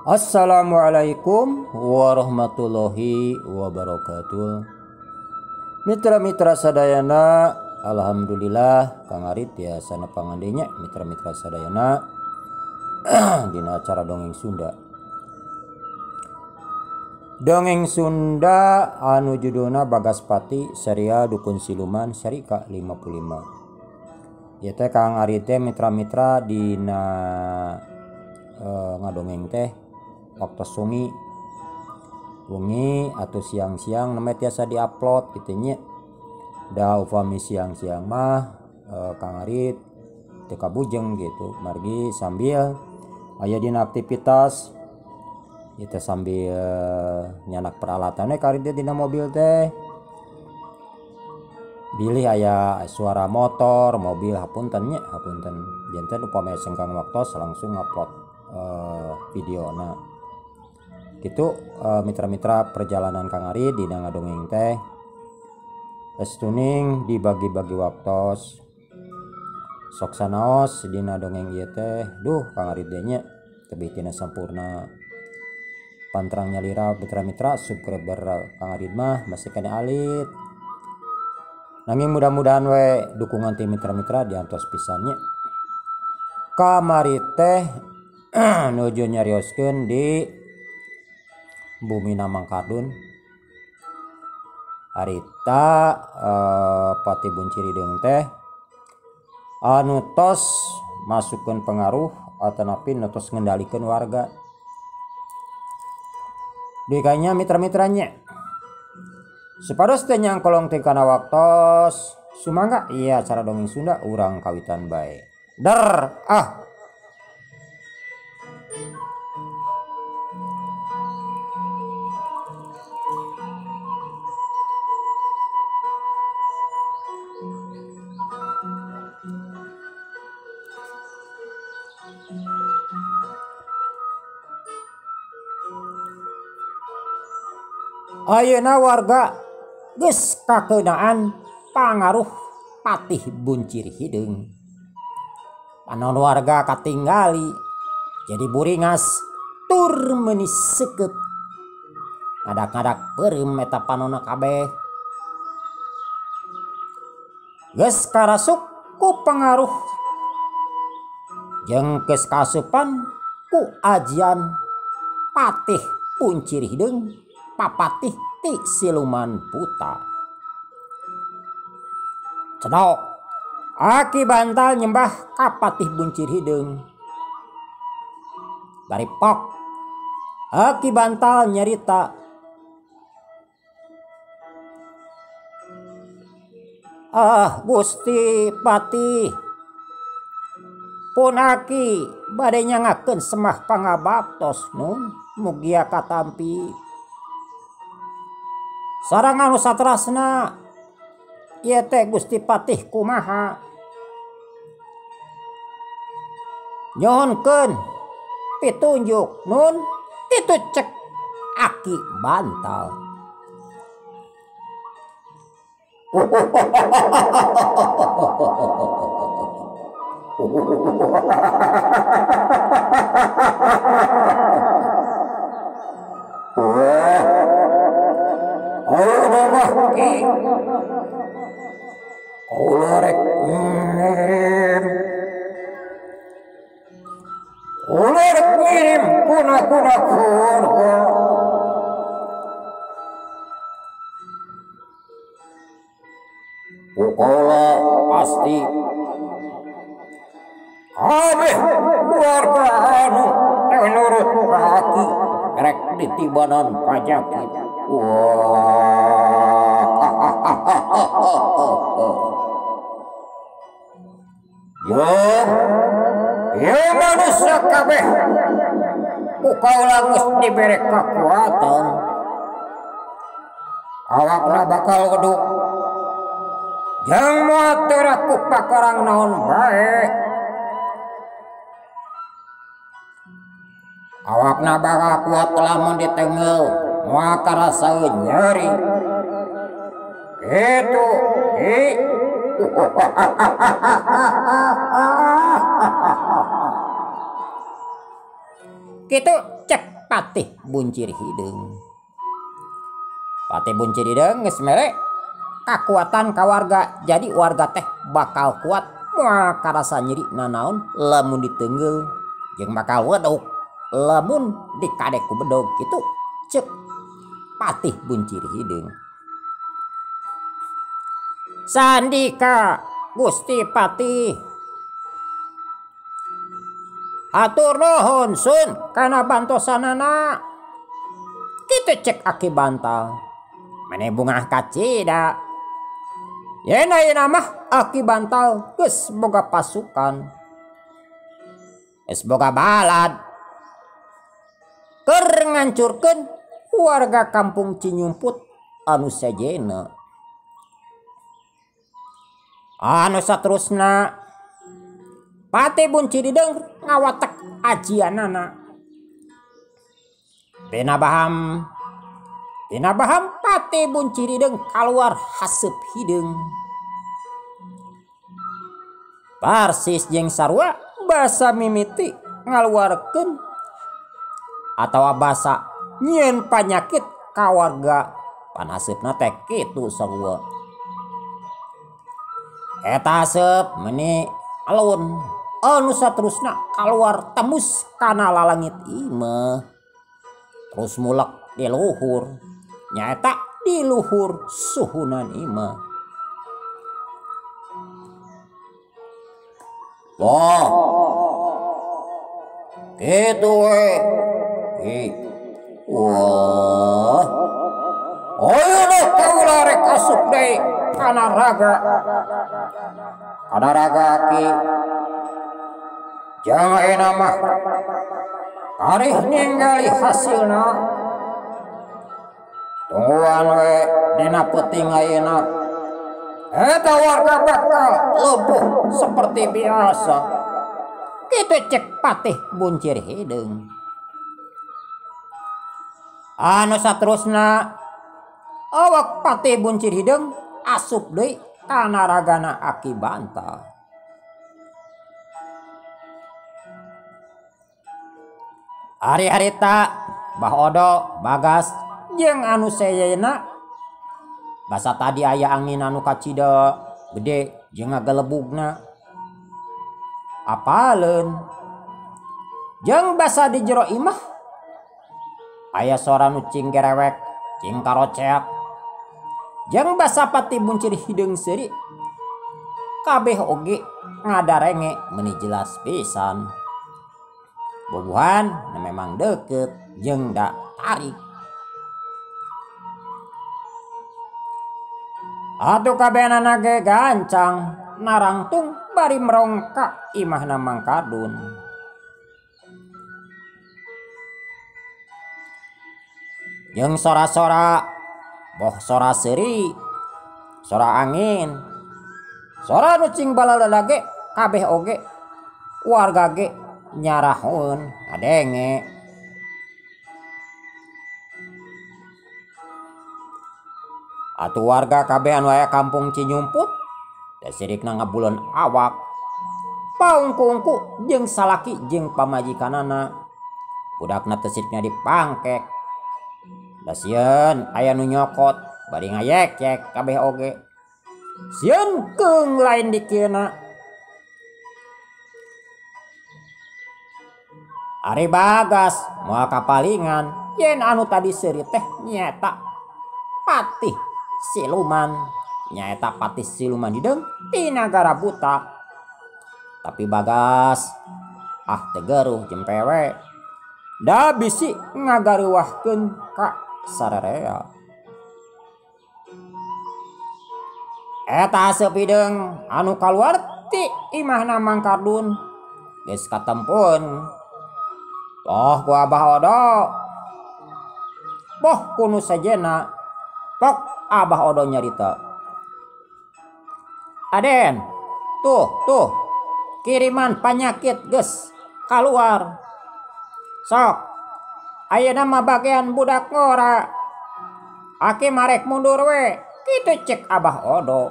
Assalamualaikum warahmatullahi wabarakatuh. Mitra-mitra sadayana, alhamdulillah Kang Arit ya sana pangandenya mitra-mitra sadayana dina acara dongeng Sunda. Dongeng Sunda anu judulna Bagaspati serial Dukun Siluman seri ke-55. Ya teh Kang Arit teh mitra-mitra dina ngadongeng teh waktu wengi atau siang-siang namanya tiasa diupload gitu nya. Da upami siang-siang mah Kang Arit teka bujeng gitu margi sambil aya dina aktivitas kita sambil nyanak peralatannya Kang Arit dina mobil teh bilih aya suara motor mobil hapunten janten upami senggang waktu langsung upload video gitu. Mitra-mitra perjalanan Kang Arit dina ngadongeng teh tuning dibagi-bagi waktu sok sanaos dina dongeng ieu teh Kang Arit teh nya tebih tina sampurna pantrang nyalira mitra-mitra subscriber Kang Arit mah masih kena alit nanging mudah-mudahan we dukungan tim mitra-mitra diantos pisannya kamari teh nuju nyarioskeun di bumi Mangkardun harita Pati Buncirideng teh anu tos masukkeun pengaruh atanapi nu tos ngendalikeun warga dikanya mitra-mitranya supados teh nyangkolong teh kana waktos sumangga iya acara dongeng Sunda urang kawitan bae dar ayeuna warga geus kakeunaan pangaruh Patih Buncirideng. Panon warga katinggali jadi buringas tur meuni seukeut. Ngadak-ngadak beureum eta panonna kabeh. Geus karasuk ku pangaruh jeung geus kaasupan ku ajian Patih Buncirideng papatih ti siluman buta. Cedok aki bantal nyembah ka Patih Buncirideng. Bari pok aki bantal nyarita Gusti Patih pun aki bade nyangakeun semah pangabaktos nun mugia katampi sareng anu saterasna ieu teh Gusti Patih kumaha nyohonkeun pitunjuk nun kitu cek aki bantal. Ular ngirim kuna Ukola pasti abeh warga anu nurut kaki rek ditibanan pajakit. Yo manusia kabeh ukaula geus dibere kekuatan awakna bakal weduk jang moal teu raku pakarang naon bae awakna bakal kuat lamun ditenggel moal karasaeun nyeri gitu Gitu cek cek Patih Buncir Hidung. Patih Buncir Hidung geus mere kakuatan kawarga, jadi warga teh bakal kuat moal karasa nyeri nanaon lamun ditenggel jeung bakal wedog lamun dikadek ku bedog gitu cek Patih Buncir Hidung. Sandika Gusti Patih, atur nuhun sun kana bantosanana. Kitu cek Aki Bantal. Mane bungah kacida. Yeuna mah Aki Bantal geus boga pasukan, geus boga balad keur ngancurkeun warga kampung Cinyumput anu sejenna. Anu saterusna Patih Buncir Hidung ngawatek ajianana. Tina baham Patih Buncir Hidung kaluar haseup hidung. Parsis jeung sarua basa mimiti ngaluarkeun atawa basa nyieun panyakit ka warga panaseupna teh kitu sarua. Eta aseup meuni alun. Anu saterusna kaluar tembus kana lalangit imah. Terus mulek di luhur, nyaeta di luhur suhunan imah. Wah, gitu we. Wah, ayo deh kaula rek asup deui kana raga Ki. Jangan enak mah arih ningali hasilna. Tungguan we dina peuting ayeuna. Eta warga bakal lumpuh seperti biasa. Kitu cek Patih Buncir Hidung. Anu saterusna awak Patih Buncir Hidung asup deui kana ragana Aki Bantal. Hari-harita Bah Odo, Bagas jeung anu seyeuna basa tadi aya angin anu kacida gede jeung ngagelebugna. Apaleun jeung basa di jero imah aya suara nu cing gerewek, cing karoceak. Jeung basa Patih Buncir Hidung seuri kabeh oge ngadarenge meuni jelas pisan. Bobohan memang deket jeung da tarik. Atuh kabehna ge gancang narangtung bari merongka imahna Mang Kardun. Jeung sora-sora boh sora seuri, sora angin, sora nu cing baladada ge kabeh oge warga ge nyarahun ngadenge. Atuh warga kabeh anu aya kampung Cinyumput teh sirikna ngabuleun awak paungku-ungku jeung salaki jeung pamajikanana. Budakna teh sirikna dipangkek. Da sieun aya nu nyokot bari ngayek-yek kabeh oge. Sieun keung lain dikieuna. Ari Bagas moal kapalingan yen anu tadi seuri teh nyaeta Patih Siluman, nyaeta Patih Siluman Hidung di Nagara Buta. Tapi Bagas teu geuruh jempewe da bisi ngagaruwahkeun ka sararea. Eta aseup hidung anu kaluar ti imahna Mang Kardun geus katempun. Poh ku Abah Odo, poh kunu sejenna, pok Abah Odo nyarita. Aden, tuh, kiriman penyakit geus kaluar. Sok, ayeuna mah bagian budak ngora. Aki marek mundur we, kitu cek Abah Odo.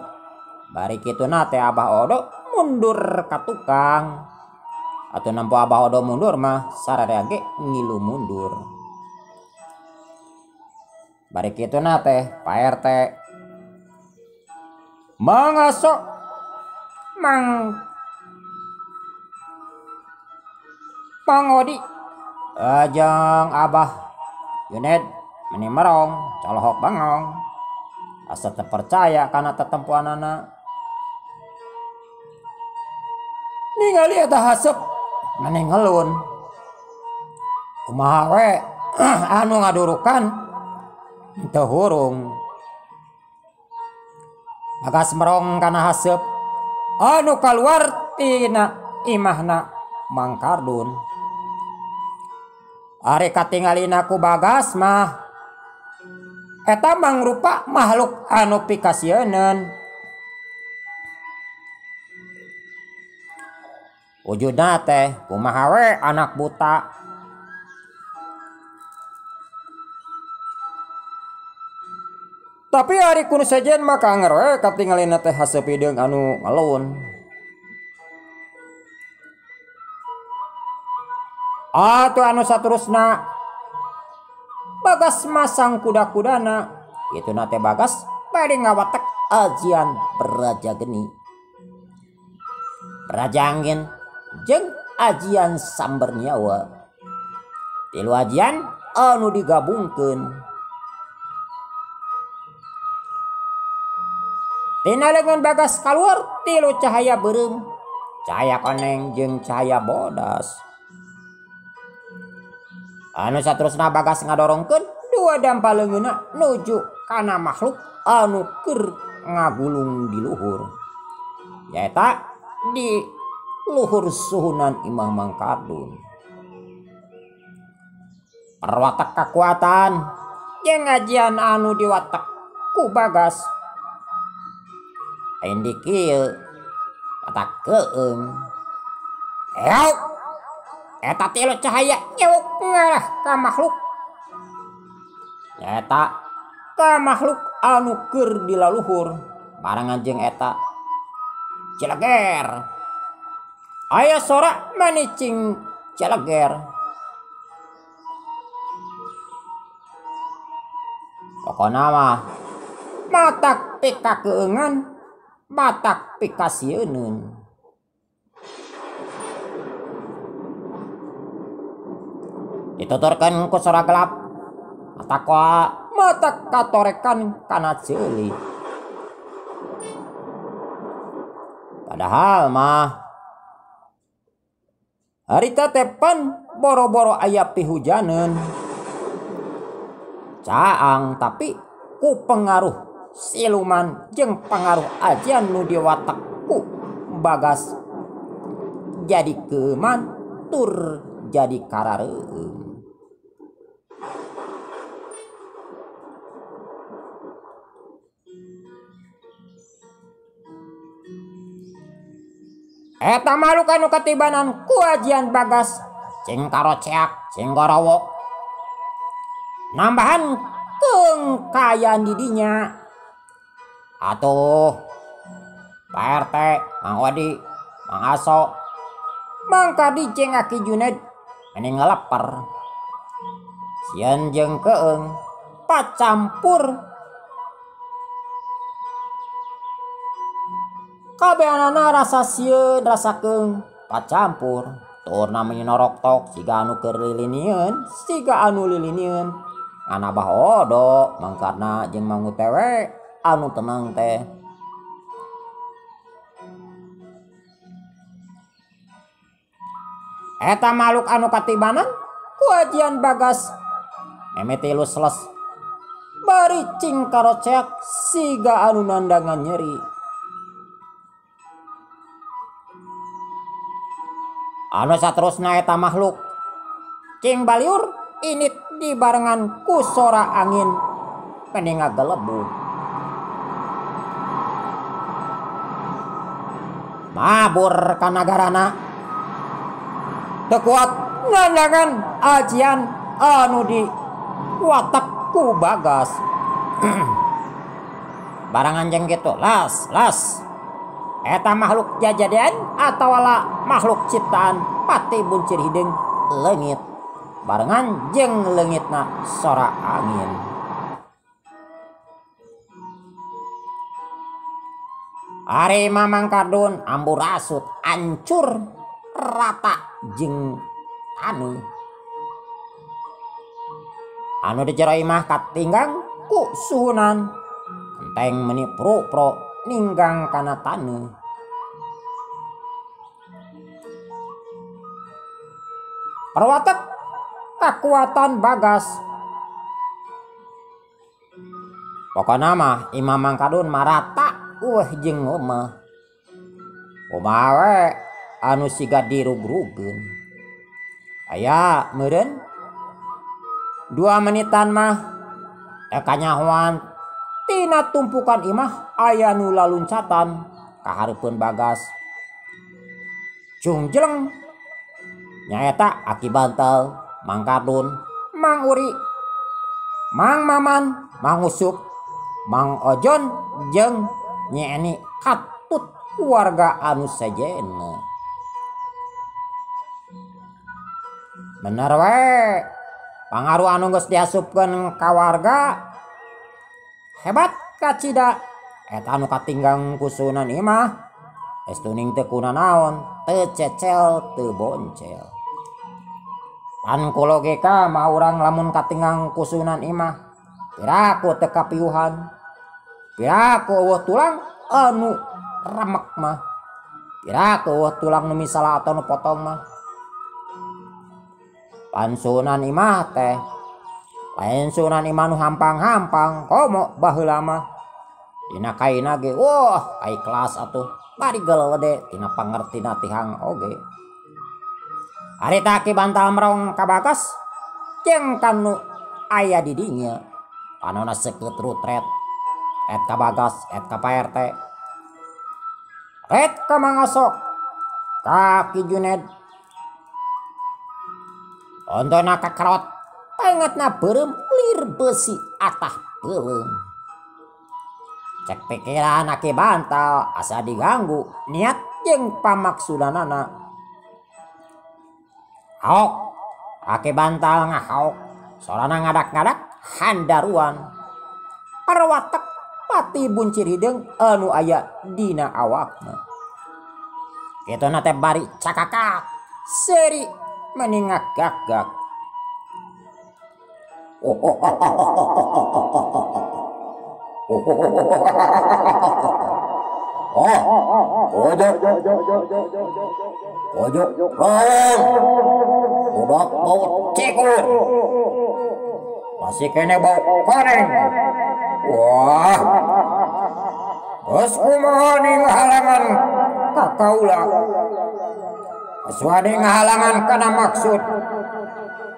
Bari kituna teh Abah Odo mundur ka tukang. Atuh nampu Abah Odo mundur mah sararea ge ngilu mundur. Bari kituna teh Pak RT mangasok Odi ajang Abah Juned meni merong colohok bangong asa terpercaya karena tetempuanana ningali eta haseup meni ngelun kumaha we anu ngadurukan teu hurung Bagas merong kana haseup anu kaluar tina imahna Mang Kardun. Ari katinggalina ku Bagas mah eta mangrupa makhluk anu pikasieun. Wujudna teh kumaha we anak buta. Tapi ari kuno sajen mah kanger we katinggalina teh haseup hideung anu ngalun. Atuh anu saterusna Bagas masang kuda-kudana kitu teh Bagas bade ngawatek ajian Praja Geni, Praja Angin jeung ajian Samber Nyawa. Tilu ajian anu digabungkeun. Tina leungeun Bagas kaluar tilu cahaya beureum, cahaya koneng jeung cahaya bodas. Anu saterusna Bagas ngadorongkeun dua dampal leungeunna nuju kana makhluk anu keur ngagulung di luhur. Nyaeta di luhur suhunan Imah Mang Kardun. Perwatek kakuatan jeung ajian anu diwatek ku Bagas. Ain di kieu patak keung. Euk eta tilu cahaya nyeuk ngarah ka makhluk. Eta ka makhluk anu keur di laluhur barengan jeung eta Cileger. Aya sora manicing Cileger. Pokona mah matak pikakeueungan, matak pikasieun. Dituturkeun ku sora gelap mata katorekan kana ceuli. Padahal mah harita tepan boro-boro aya pihujaneun caang, tapi ku pengaruh siluman jeung pengaruh ajian nu diwatek ku Bagas jadi keuman tur jadi karareueum. Eta makhluk anu katibanan ku ajian Bagas cing karoceak cing gorowo nambahan keung kayaan didinya. Atuh Pak RT, Mang Odi, Mang Aso, Mang Kadi jeung Aki Juned meni ngaleper. Sieun jeung keung pacampur kabehanana rasa sieun rasa keung pacampur turna menyorok tok siga anu keur lilinieun siga anu lilinieun ngan Abah Odo Mang Karna jeung Mang Utewe anu tenang teh. Eta makhluk anu katibanan ku ajian Bagas memeti lusles bari cing karoceak siga anu nandangan nyeri. Anu saterusna eta makhluk cing baliur init dibarengan ku sora angin meni ngagelebu. Mabur ka nagarana teu kuat nandangan ajian anu diwatek ku Bagas. Barangan jeung kitu las eta makhluk jajadian atawala makhluk ciptaan pati buncir hideung leungit barengan jeung leungitna sora angin. Ari Mamang Kardun amburasut ancur rata jeung anu dijero imah katinggang ku suhunan enteng meni pro ninggang kana taneuh. Perwatek kakuatan Bagas. Pokona mah Imam Mang Kardun marata jeung omah. Omah we anu siga dirug-rugeun. Aya meureun 2 menitan mah kanyahoan tina tumpukan imah aya nu laluncatan ka hareupeun Bagas. Cungjeleng nyaeta Aki Bantal, Mang Kardun, Mang Uri, Mang Maman, Mang Usup, Mang Ojon jeung Nyi Eni katut warga anu sejenna. Bener we pangaruh anu geus diasupkeun ka warga hebat kacida eta anu katinggang ku sunan imah estuning teu kunanaon teu cecel teu boncel. Pan kulo ge ka mah urang lamun katinggang ku sunan imah piraku teu kapiuhan, piraku eueuh tulang anu remek mah, piraku eueuh tulang nu misala atau nu potong mah. Pan sunan imah teh lain sunan imah nu hampang-hampang komo baheula mah dina kaina ge wah kai kelas atuh bari gelede tina pangertina tihang oge. Harita Ki Bantal merong ka Bagas jeung kanu aya di dinya panonna seukeut rutret et ka Bagas et ka Pak RT ret ka Mang Osok ka Ki Juned ontona kakarot pengetna beureum lir besi atah peuleung. Cek pikiran Aki Bantal asa diganggu niat jeung pamaksudanana. Haok Aki Bantal ngahaok sorana ngadak-ngadak handaruan parwatek pati buncir hideung anu aya dina awakna. Kituna teh bari cakakak seri meni ngagak-gak. Ojo udah bau cekur masih kene bau koreng. Wah geus kumaha ning halangan ka kaula, geus wani ngahalangan kana maksud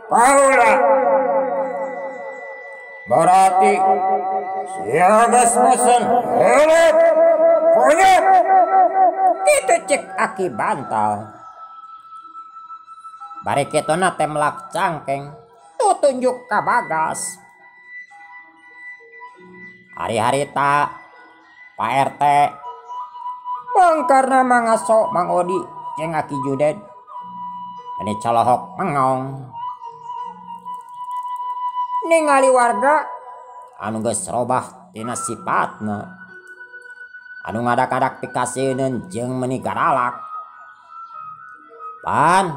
kaula. Berarti sia geus mesen helep konyet kitu cek Aki Bantal. Bari kituna teh melak cangkeng tutunjuk ka Bagas. Hari-hari tak Pak RT mangkarna Mang Aso, Mang Odi jeung Aki Juned ini colohok mengong ningali warga anu geus robah tina sifatna anu ngadak-ngadak pikasieun jeung meuni garalak. Pan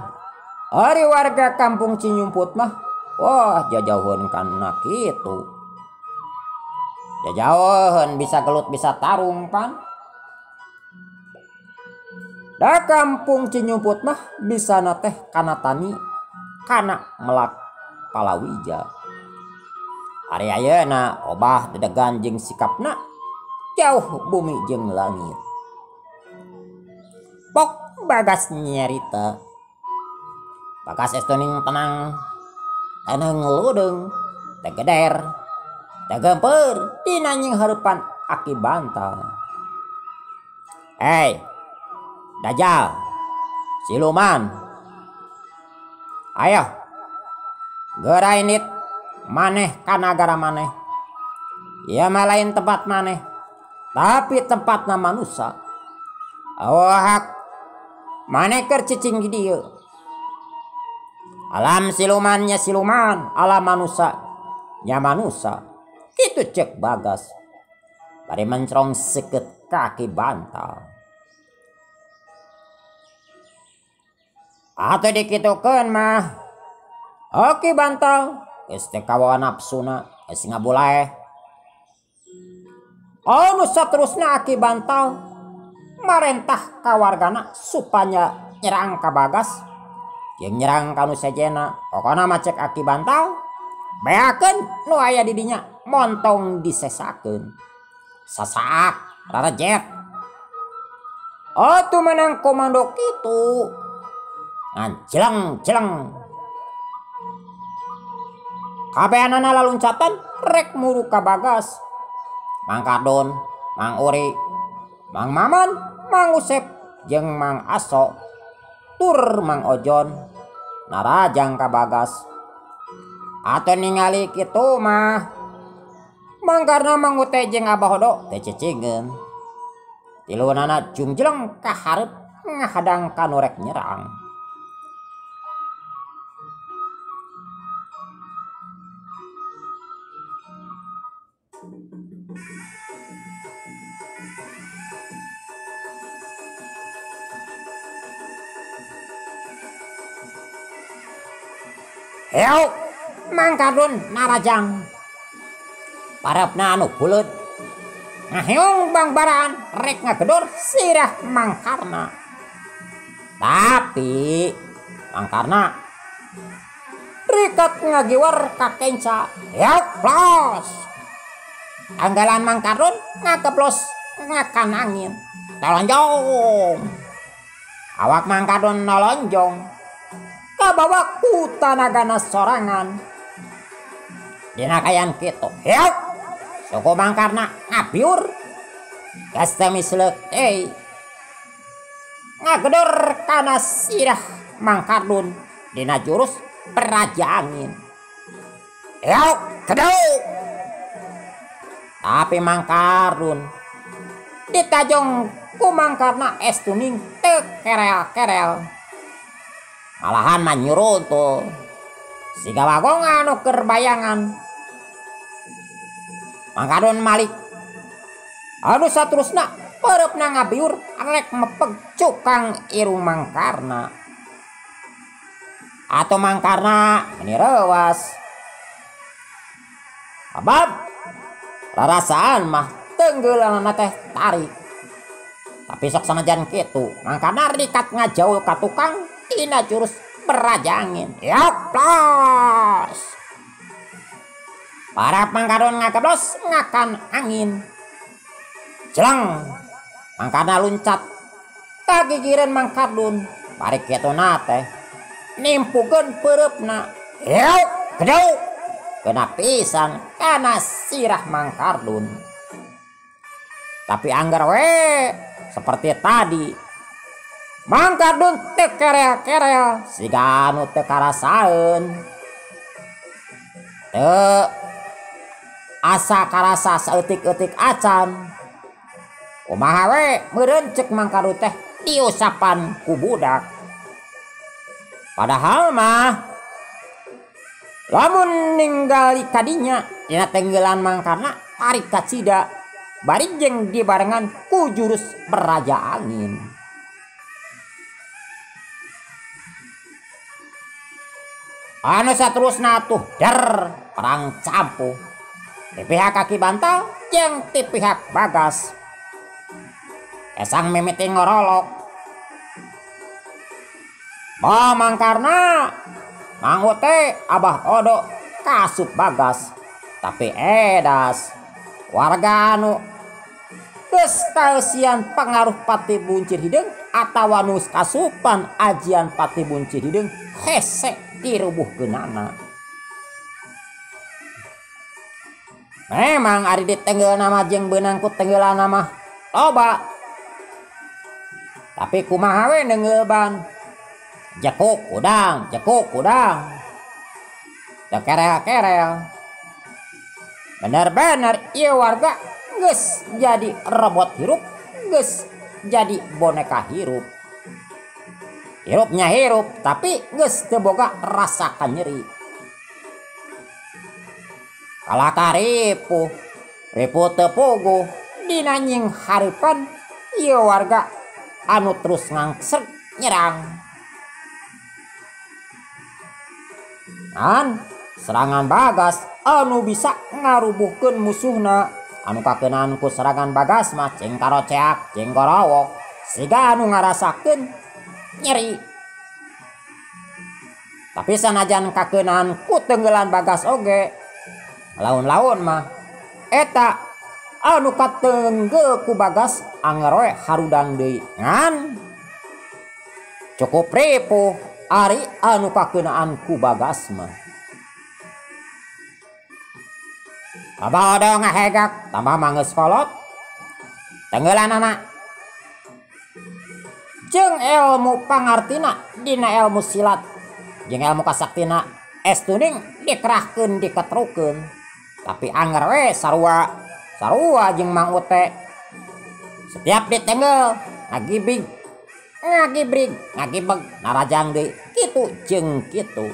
ari warga kampung Cinyumput mah wah jajauheun kana kitu, jajauheun bisa gelut bisa tarung. Pan da kampung Cinyumput mah bisa teh kana tani kana melak palawija. Ari ayeuna obah dedegan jeung sikapna jauh bumi jeung langit. Pok Bagas nyarita. Bagas estuning tenang ngeludeung teh geder teh gempeur dina nying hareupan Aki Bantal. Hei Dajjal siluman, ayo gerainit maneh ka nagara maneh. Ieu mah lain tempat maneh tapi tempatna manusia. Awak maneh keur cicing di dieu. Alam silumannya siluman, alam manusia nya manusia. Kitu cek Bagas. bari mencrong seket kaki bantal. Atau dikitukeun mah Aki bantal geus teu kawawa nafsuna geus ngabulaeh. Anu saterusna Aki bantal marentah ka wargana supaya nyerang ka Bagas jeung nyerang ka nu sejena. Pokona mah cek Aki bantal beakeun nu aya di dinya montong disesakeun. Sasaak rarejet. Atuh menang komando kitu jeleng-jeleng kabehanana laluncatan rek muru ka Bagas. Mang Kardun, Mang Uri, Mang Maman, Mang Usep jeung Mang Aso tur Mang Ojon narajang ka Bagas. Atuh ningali kitu mah Mang Karna, Mang Ute jeung Abah Hodo teu cicingkeun. Tilunana jungjeleng ka hareup ngahadang ka nu rek nyerang. Heuk, Mang Kardun narajang. Parepna anu buleud ngaheung bangbaraan rek ngagedor sirah Mang Karna. Tapi Mang Karna rikat ngagiwar ka kenca. Heuk, plos. Anggalan Mang Kardun ngakeplos ngakan angin. Nolonjong. Awak Mang Kardun nolonjong kabawa ku tanagana sorangan. Dina kayan kitu heuk suku Mang Karna ngabiur gas teu misleuk teh ngagedor kana sirah Mang Kardun dina jurus Peraja Angin. Heuk keduk. Tapi Mang Kardun ditajong ku Mang Karna estuning teu kerel-kerel. Malahan mah nyuruh tuh siga bagong anu keur bayangan. Mang Kardun malik anu saterusna pereupna ngabiur rek mepeg cukang irung Mang Karna. Atau Mang Karna meni rewas. Abab rarasaan mah tenggeulana teh tarik. Tapi sok sanajan kitu Mang Karna rikat ngajaul ka tukang tina jurus Peraja Angin. Heuk, plos. Para Mang Kardun ngakeblos ngakan angin. Jeleng. Mang Karna luncat kagigireun Mang Kardun. Bari kituna teh nimpukeun pereupna. Heuk, geduk. Kena pisan kana sirah Mang Kardun. Tapi anggar we seperti tadi Mang Kardun teu kerel-kerel siga anu teu karasaeun. Teu asa karasa saeutik-eutik acan. Kumaha we meureun ceuk Mang Kardun teh diusapan ku budak. Padahal mah lamun ninggali kadinya dina tenggelan Mang Karna tarik ka cida bari jeung dibarengan ku jurus Peraja Angin. Anu saterusna tuh der perang campuh di pihak Aki bantal jeung di pihak Bagas. Esang mimiti ngorolok. Bah Mang Karna, Mang Ute, Abah Odo kasup Bagas. Tapi edas warga anu geus kaeusian pangaruh Pati Buncir Hideung atawa nu kasupan ajian Pati Buncir Hideung hese dirubuhkeunana. Memang ari ditenggeulna mah jeung beunang ku tenggeulana mah loba. Tapi kumaha we neungeuban? Jekuk udang, jekuk udang. Teu kerel-kerel. Bener-bener ieu warga geus jadi robot hirup, geus jadi boneka hirup. Hirupnya hirup tapi geus teu boga rasa kanyeri. Kalaka ripuh teu puguh dina nying haripan ieu warga anu terus ngangser nyerang. Ngan serangan Bagas anu bisa ngarubuhkeun musuhna. Anu kakenaan ku serangan Bagas mah cing karoceak cing gorowok siga anu ngarasakeun nyeri. Tapi sanajan kakenaan ku tenggelan Bagas oge, laun-laun mah eta anu katenggel ku Bagas anger we harudang deui. Ngan cukup ripuh ari anu kakenaan ku Bagas mah. Abah ada ngahegak tambah manggeus kolot tenggelan anak jeung ilmu pangartina dina ilmu silat jeung ilmu kasaktina estuning dikerahkeun diketrukeun. Tapi anger we sarua jeung Mang Ute setiap ditenggel ngagibrig narajang deui kitu jeung kitu.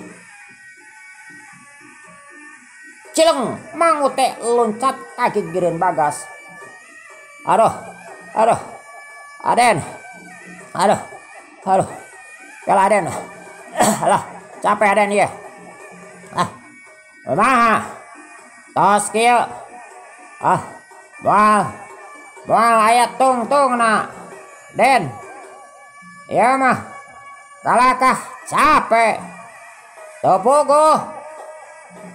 Cileng Mang Ute loncat kagigireun Bagas. Aduh Aden, kala Aden, alah capek Aden ya. Kumaha tos kieu moal aya tungtungna Den. Ieu mah kalakah capek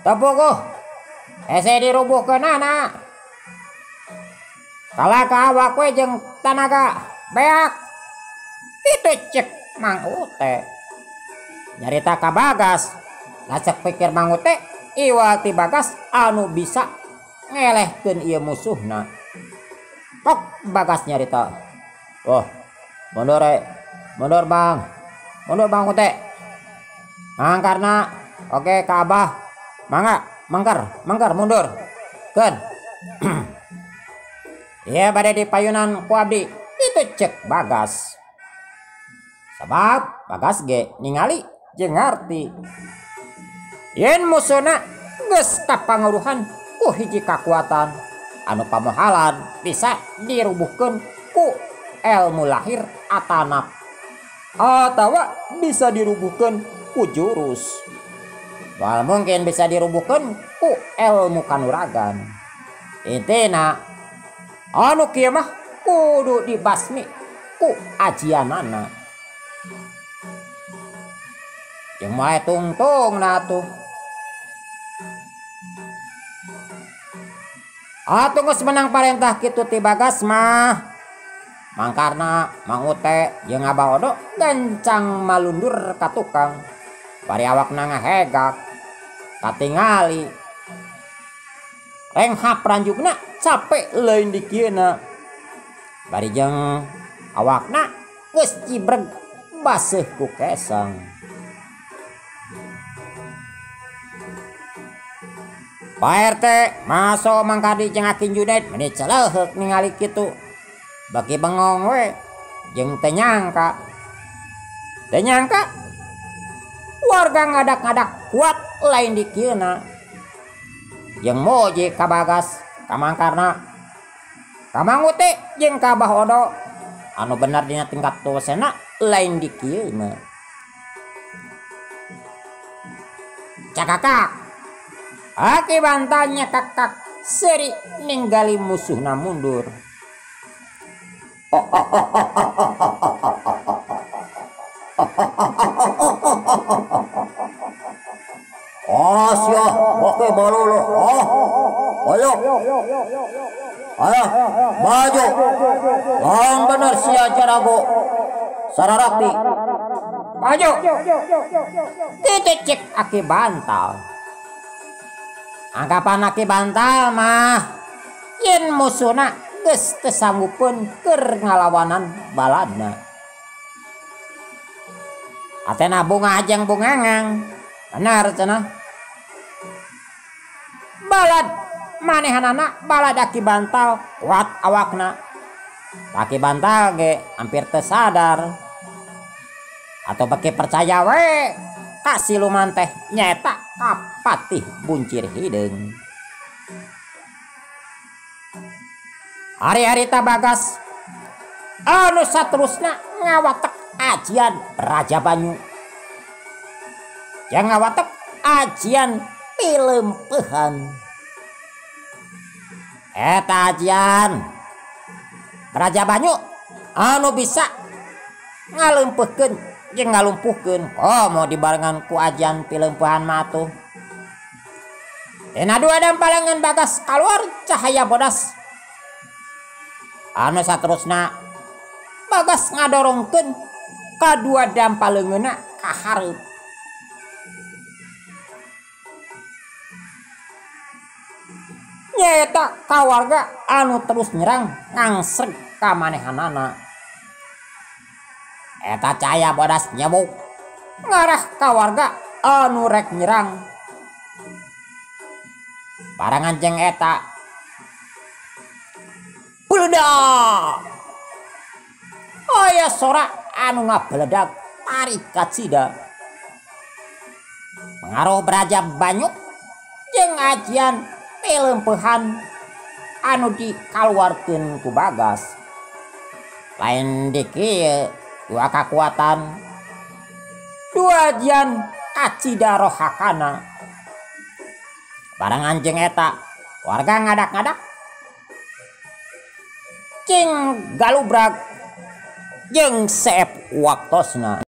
tepuguh ese dirubuhkeun anak kalaka awak we jeung tanaga beak. Kitu cek Mang Ute nyarita ka Bagas. Lacek pikir Mang Ute iwal ti Bagas anu bisa ngelehkeun ieu musuhna. Tok Bagas nyarita, "Oh, mundur Bang Ute. Mangkarna oke ka Abah. Mangkar mundur. Keun." Ieu bade di payunan ku abdi. Itu cek Bagas. Sabab Bagas ge ningali jeung ngarti yen musuhna geus kapangaruhan ku hiji kakuatan anu pamohalan bisa dirubuhkeun ku ilmu lahir atanap atawa bisa dirubuhkeun ku jurus. Wal mungkin bisa dirubuhkeun ku ilmu kanuragan. Intina anu kieu mah kudu dibasmi ku ajianana. Jeung mulai tungtungna tuh. Atuh geus menang parentah kitu ti Bagas mah. Mangkarna Mang Ute jeung Abah Odo gancang malundur ka tukang. Bari awakna ngahegak katingali renghap ranjugna capek leun di kieuna. Bari jeung awakna geus cibreg baseuh ku kesang. Pak RT masuk mangkadi jeung Akin Junaid meni celeuheuk ningali kitu. Bagi bengong we jeung teu nyangka warga ngadak-ngadak kuat lain di kieuna. Jeung moji ka Bagas ka Mangkarna ka Mang Ute jeung ka Abah Odo anu bener dina tingkat tuasena lain di kieuna. Cakakak Aki bantanya kakak seri ninggali musuhna mundur. Sia, oke balolo. Ayo, maju. Lang bener sia jarago. Sararakti. Maju. Titik cek Aki bantal. Anggapan Aki bantal mah yen musuhna geus teu sanggupeun keur ngalawanan baladna. Atena bunga ajeng bungangang. Benar cenah. Balad manehanana balad Aki bantal kuat awakna. Aki bantal ge hampir teu sadar. Atau bake percaya we ka siluman teh nyata kapatih buncir hideung. hari-hari Bagas anu saterusna ngawatek ajian Raja Banyu yang ngawatek ajian pilempehan. Eta ajian Raja Banyu anu bisa ngalumpuhkeun jeung ngalumpuhkeun mau dibarengan ku ajian pilempehan matuh. Tina dua dampalengan Bagas keluar cahaya bodas. Anu saterusna Bagas ngadorongkeun kadua dampalengeunna ka hareup. Nyaeta kawarga anu terus nyerang ngangsreg ka manehanana. Eta cahaya bodas nyebuk ngarah kawarga anu rek nyerang. Parangan jeung eta peledak. Aya sora anu ngapeledak tarik kacida. Pengaruh Raja Banyu jeung ajian pilempehan anu dikaluarkeun ku Bagas. Lain di kieu dua kekuatan, dua ajian kacida rohakana. Barengan jeung eta warga ngadak-ngadak cing galubrag jeung seep waktosna.